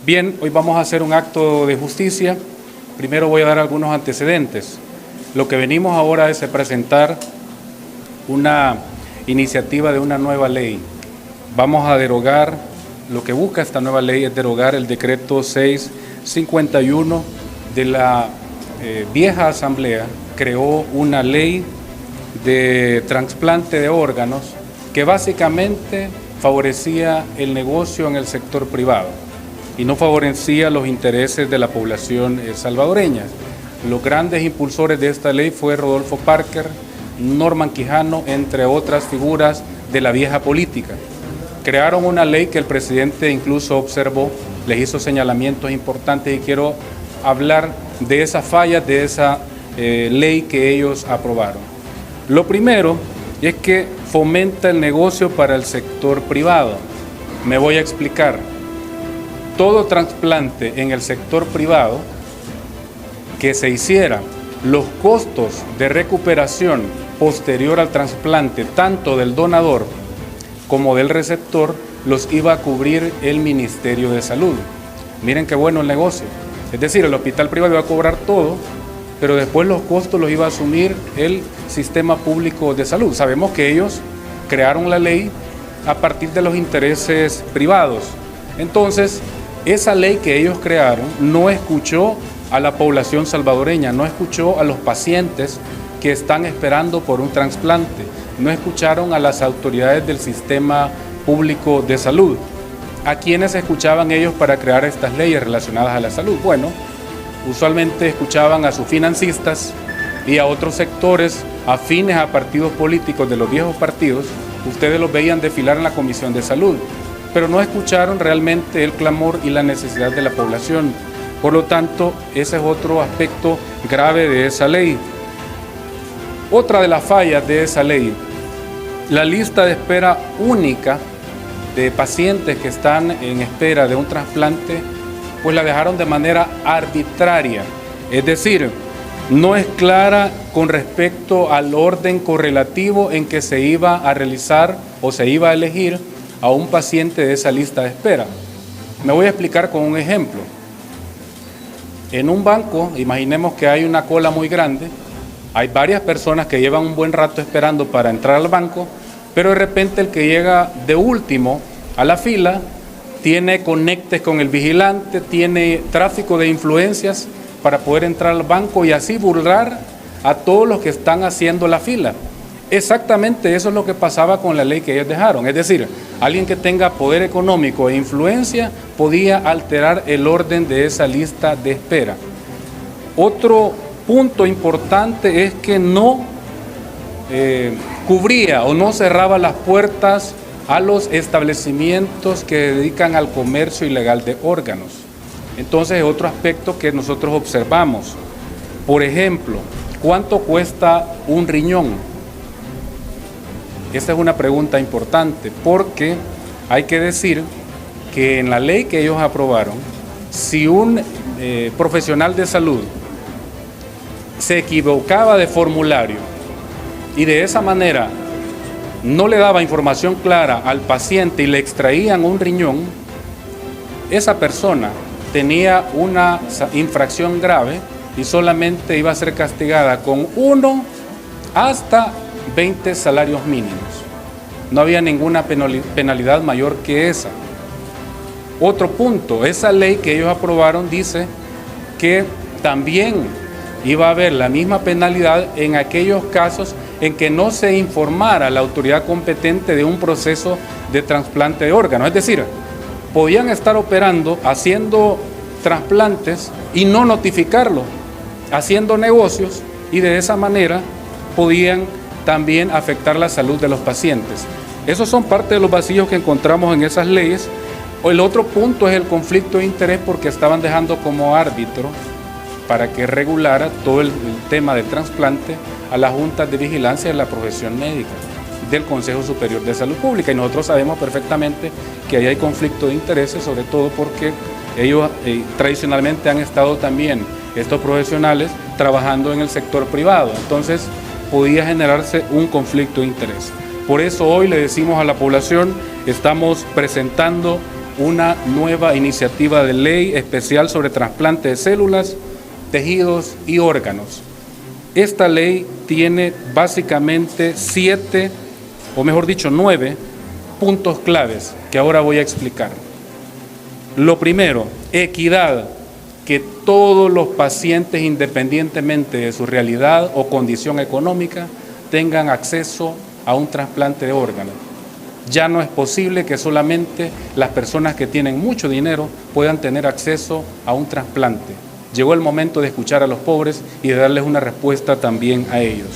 Bien, hoy vamos a hacer un acto de justicia. Primero voy a dar algunos antecedentes. Lo que venimos ahora es presentar una iniciativa de una nueva ley. Vamos a derogar, lo que busca esta nueva ley es derogar el decreto 651 de la vieja asamblea. Creó una ley de trasplante de órganos que básicamente favorecía el negocio en el sector privado y no favorecía los intereses de la población salvadoreña. Los grandes impulsores de esta ley fue Rodolfo Parker, Norman Quijano, entre otras figuras de la vieja política. Crearon una ley que el presidente incluso observó, les hizo señalamientos importantes y quiero hablar de esas fallas de esa ley que ellos aprobaron. Lo primero es que fomenta el negocio para el sector privado. Me voy a explicar. Todo trasplante en el sector privado que se hiciera, los costos de recuperación posterior al trasplante, tanto del donador como del receptor, los iba a cubrir el Ministerio de Salud. Miren qué bueno el negocio. Es decir, el hospital privado iba a cobrar todo, pero después los costos los iba a asumir el sistema público de salud. Sabemos que ellos crearon la ley a partir de los intereses privados. Entonces, esa ley que ellos crearon no escuchó a la población salvadoreña, no escuchó a los pacientes que están esperando por un trasplante, no escucharon a las autoridades del sistema público de salud. ¿A quiénes escuchaban ellos para crear estas leyes relacionadas a la salud? Bueno, usualmente escuchaban a sus financistas y a otros sectores afines a partidos políticos de los viejos partidos. Ustedes los veían desfilar en la Comisión de Salud, pero no escucharon realmente el clamor y la necesidad de la población. Por lo tanto, ese es otro aspecto grave de esa ley. Otra de las fallas de esa ley, la lista de espera única de pacientes que están en espera de un trasplante, pues la dejaron de manera arbitraria. Es decir, no es clara con respecto al orden correlativo en que se iba a realizar o se iba a elegir a un paciente de esa lista de espera. Me voy a explicar con un ejemplo. En un banco, imaginemos que hay una cola muy grande, hay varias personas que llevan un buen rato esperando para entrar al banco, pero de repente el que llega de último a la fila tiene conectes con el vigilante, tiene tráfico de influencias para poder entrar al banco y así burlar a todos los que están haciendo la fila. Exactamente eso es lo que pasaba con la ley que ellos dejaron. Es decir, alguien que tenga poder económico e influencia podía alterar el orden de esa lista de espera. Otro punto importante es que no cubría o no cerraba las puertas a los establecimientos que dedican al comercio ilegal de órganos. Entonces, otro aspecto que nosotros observamos, por ejemplo, ¿cuánto cuesta un riñón? Esta es una pregunta importante porque hay que decir que en la ley que ellos aprobaron, si un profesional de salud se equivocaba de formulario y de esa manera no le daba información clara al paciente y le extraían un riñón, esa persona tenía una infracción grave y solamente iba a ser castigada con 1 hasta 20 salarios mínimos. No había ninguna penalidad mayor que esa. Otro punto, esa ley que ellos aprobaron dice que también iba a haber la misma penalidad en aquellos casos en que no se informara a la autoridad competente de un proceso de trasplante de órganos. Es decir, podían estar operando, haciendo trasplantes y no notificarlo, haciendo negocios y de esa manera podían también afectar la salud de los pacientes. Esos son parte de los vacíos que encontramos en esas leyes. El otro punto es el conflicto de interés porque estaban dejando como árbitro para que regulara todo el tema del trasplante a las juntas de vigilancia de la profesión médica del Consejo Superior de Salud Pública. Y nosotros sabemos perfectamente que ahí hay conflicto de intereses, sobre todo porque ellos tradicionalmente han estado también, estos profesionales, trabajando en el sector privado. Entonces, podía generarse un conflicto de interés. Por eso hoy le decimos a la población, estamos presentando una nueva iniciativa de ley especial sobre trasplante de células, tejidos y órganos. Esta ley tiene básicamente 9 puntos claves que ahora voy a explicar. Lo primero, equidad, que todos los pacientes, independientemente de su realidad o condición económica, tengan acceso a un trasplante de órganos. Ya no es posible que solamente las personas que tienen mucho dinero puedan tener acceso a un trasplante. Llegó el momento de escuchar a los pobres y de darles una respuesta también a ellos.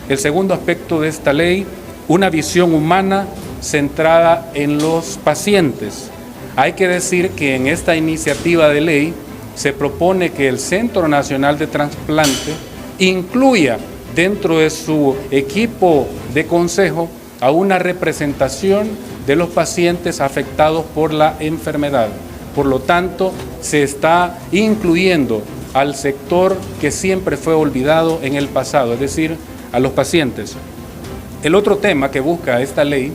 El segundo aspecto de esta ley, una visión humana centrada en los pacientes. Hay que decir que en esta iniciativa de ley se propone que el Centro Nacional de Trasplante incluya dentro de su equipo de consejo a una representación de los pacientes afectados por la enfermedad. Por lo tanto, se está incluyendo al sector que siempre fue olvidado en el pasado, es decir, a los pacientes. El otro tema que busca esta ley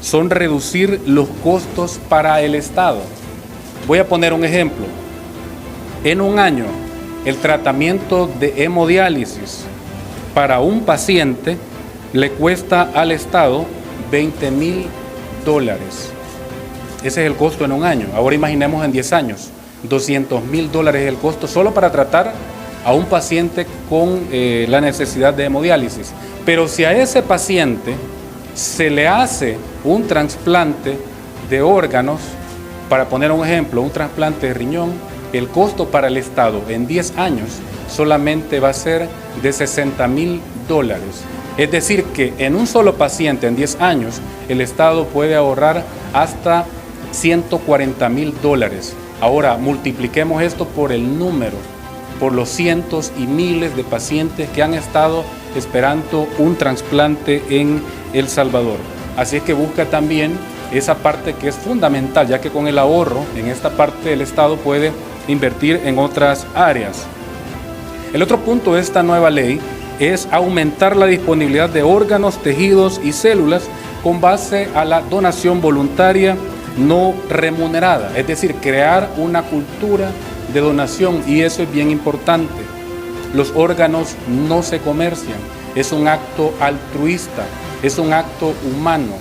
son reducir los costos para el Estado. Voy a poner un ejemplo. En un año, el tratamiento de hemodiálisis para un paciente le cuesta al Estado $20,000. Ese es el costo en un año. Ahora imaginemos en 10 años, $200,000 es el costo solo para tratar a un paciente con la necesidad de hemodiálisis. Pero si a ese paciente se le hace un trasplante de órganos, para poner un ejemplo, un trasplante de riñón, el costo para el Estado en 10 años solamente va a ser de $60,000. Es decir, que en un solo paciente en 10 años, el Estado puede ahorrar hasta $140,000. Ahora, multipliquemos esto por el número, por los cientos y miles de pacientes que han estado esperando un trasplante en El Salvador. Así es que busca también esa parte que es fundamental, ya que con el ahorro en esta parte el Estado puede invertir en otras áreas. El otro punto de esta nueva ley es aumentar la disponibilidad de órganos, tejidos y células con base a la donación voluntaria no remunerada, es decir, crear una cultura de donación, y eso es bien importante. Los órganos no se comercian, es un acto altruista, es un acto humano,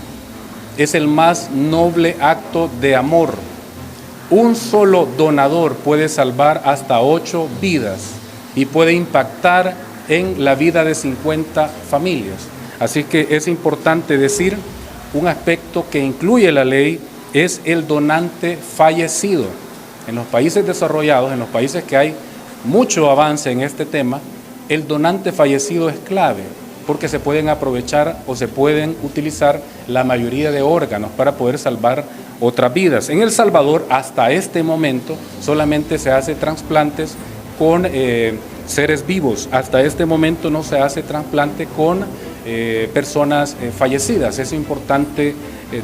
es el más noble acto de amor. Un solo donador puede salvar hasta 8 vidas y puede impactar en la vida de 50 familias. Así que es importante decir, un aspecto que incluye la ley es el donante fallecido. En los países desarrollados, en los países que hay mucho avance en este tema, el donante fallecido es clave, porque se pueden aprovechar o se pueden utilizar la mayoría de órganos para poder salvar otras vidas. En El Salvador, hasta este momento, solamente se hace trasplantes con seres vivos. Hasta este momento no se hace trasplante con personas fallecidas. Es importante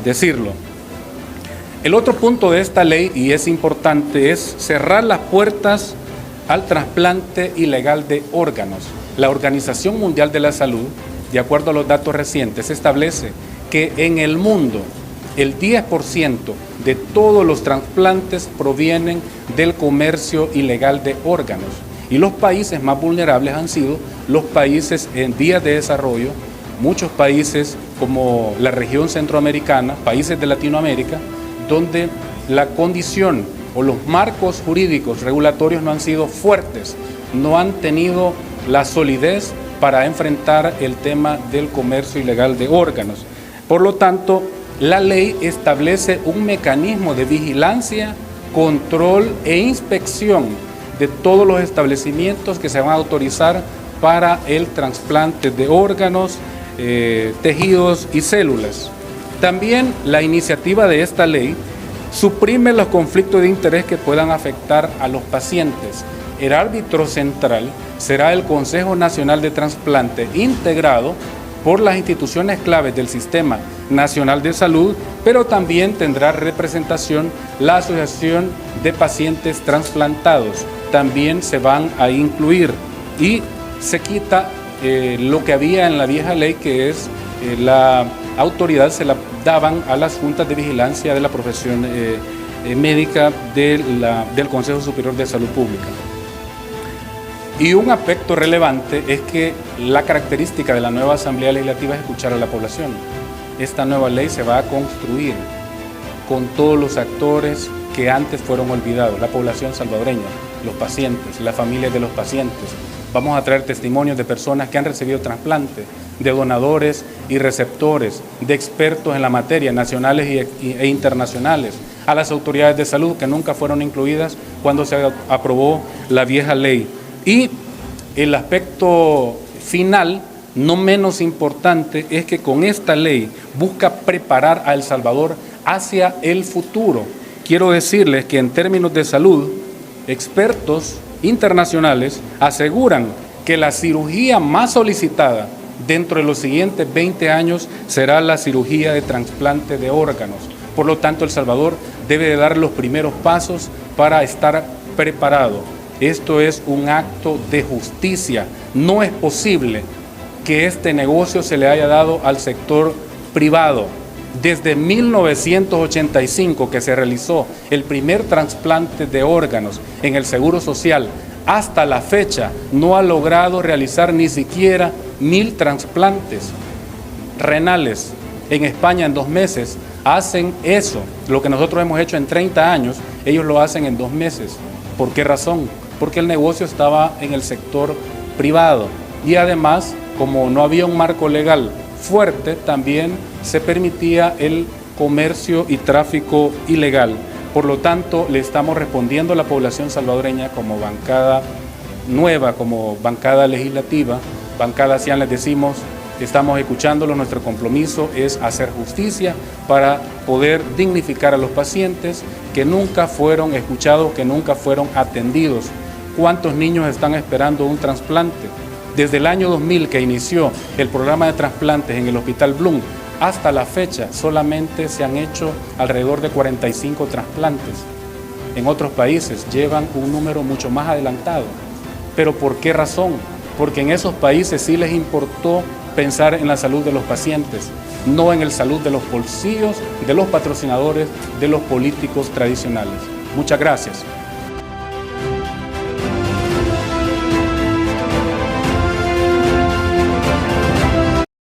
decirlo. El otro punto de esta ley, y es importante, es cerrar las puertas al trasplante ilegal de órganos. La Organización Mundial de la Salud, de acuerdo a los datos recientes, establece que en el mundo el 10% de todos los trasplantes provienen del comercio ilegal de órganos. Y los países más vulnerables han sido los países en vías de desarrollo, muchos países como la región centroamericana, países de Latinoamérica, donde la condición o los marcos jurídicos regulatorios no han sido fuertes, no han tenido la solidez para enfrentar el tema del comercio ilegal de órganos. Por lo tanto, la ley establece un mecanismo de vigilancia, control e inspección de todos los establecimientos que se van a autorizar para el trasplante de órganos, tejidos y células. También la iniciativa de esta ley suprime los conflictos de interés que puedan afectar a los pacientes. El árbitro central será el Consejo Nacional de Trasplante, integrado por las instituciones claves del Sistema Nacional de Salud, pero también tendrá representación la Asociación de Pacientes Transplantados. También se van a incluir, y se quita lo que había en la vieja ley, que es la autoridad se la daban a las juntas de vigilancia de la profesión médica del Consejo Superior de Salud Pública. Y un aspecto relevante es que la característica de la nueva Asamblea Legislativa es escuchar a la población. Esta nueva ley se va a construir con todos los actores que antes fueron olvidados, la población salvadoreña, los pacientes, las familias de los pacientes. Vamos a traer testimonios de personas que han recibido trasplante, de donadores y receptores, de expertos en la materia, nacionales e internacionales, a las autoridades de salud que nunca fueron incluidas cuando se aprobó la vieja ley. Y el aspecto final, no menos importante, es que con esta ley busca preparar a El Salvador hacia el futuro. Quiero decirles que en términos de salud, expertos internacionales aseguran que la cirugía más solicitada dentro de los siguientes 20 años será la cirugía de trasplante de órganos. Por lo tanto, El Salvador debe de dar los primeros pasos para estar preparado. Esto es un acto de justicia. No es posible que este negocio se le haya dado al sector privado. Desde 1985 que se realizó el primer trasplante de órganos en el Seguro Social, hasta la fecha no ha logrado realizar ni siquiera 1000 trasplantes renales. En España en 2 meses hacen eso, lo que nosotros hemos hecho en 30 años, ellos lo hacen en 2 meses. ¿Por qué razón? Porque el negocio estaba en el sector privado y además, como no había un marco legal fuerte, también se permitía el comercio y tráfico ilegal. Por lo tanto, le estamos respondiendo a la población salvadoreña como bancada nueva, como bancada legislativa, bancada CIAN, les decimos, estamos escuchándolos, nuestro compromiso es hacer justicia para poder dignificar a los pacientes que nunca fueron escuchados, que nunca fueron atendidos. ¿Cuántos niños están esperando un trasplante? Desde el año 2000 que inició el programa de trasplantes en el Hospital Blum, hasta la fecha solamente se han hecho alrededor de 45 trasplantes. En otros países llevan un número mucho más adelantado. ¿Pero por qué razón? Porque en esos países sí les importó pensar en la salud de los pacientes, no en la salud de los bolsillos, de los patrocinadores, de los políticos tradicionales. Muchas gracias.